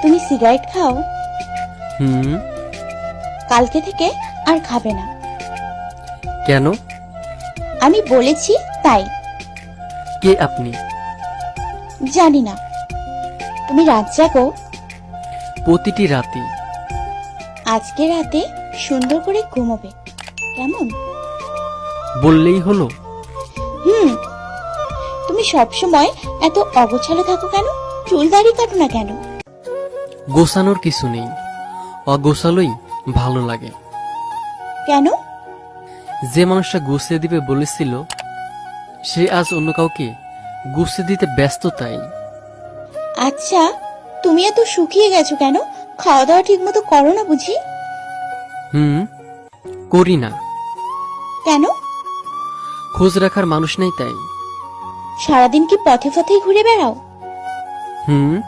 তুমি সিগারেট খাও? হুম। কালকে থেকে আর খাবে না। কেন? আমি বলেছি তাই। কে আপনি? জানি না। তুমি রাত জাগো? প্রতিটি রাতে। আজকে রাতে সুন্দর করে ঘুমোবে, কেমন? বললেই হলো। হুম। তুমি সবসময় এত অগোছালো থাকো কেন? চুল দাড়ি কাটো না কেন? গোছানোর কিছু নেই, অগোছালোই ভালো লাগে। কেন? যে মানুষটা গুছিয়ে দিবে বলেছিল সে আজ অন্য কাউকে গুছিয়ে দিতে ব্যস্ত, তাই। আচ্ছা, তুমি এত শুকিয়ে গেছো কেন? খাওয়া দাওয়া ঠিক মতো করো না বুঝি? হুম, করি না। কেন? খোঁজ রাখার মানুষ নেই, তাই। সারাদিন কি পথে পথেই ঘুরে বেড়াও? হুম।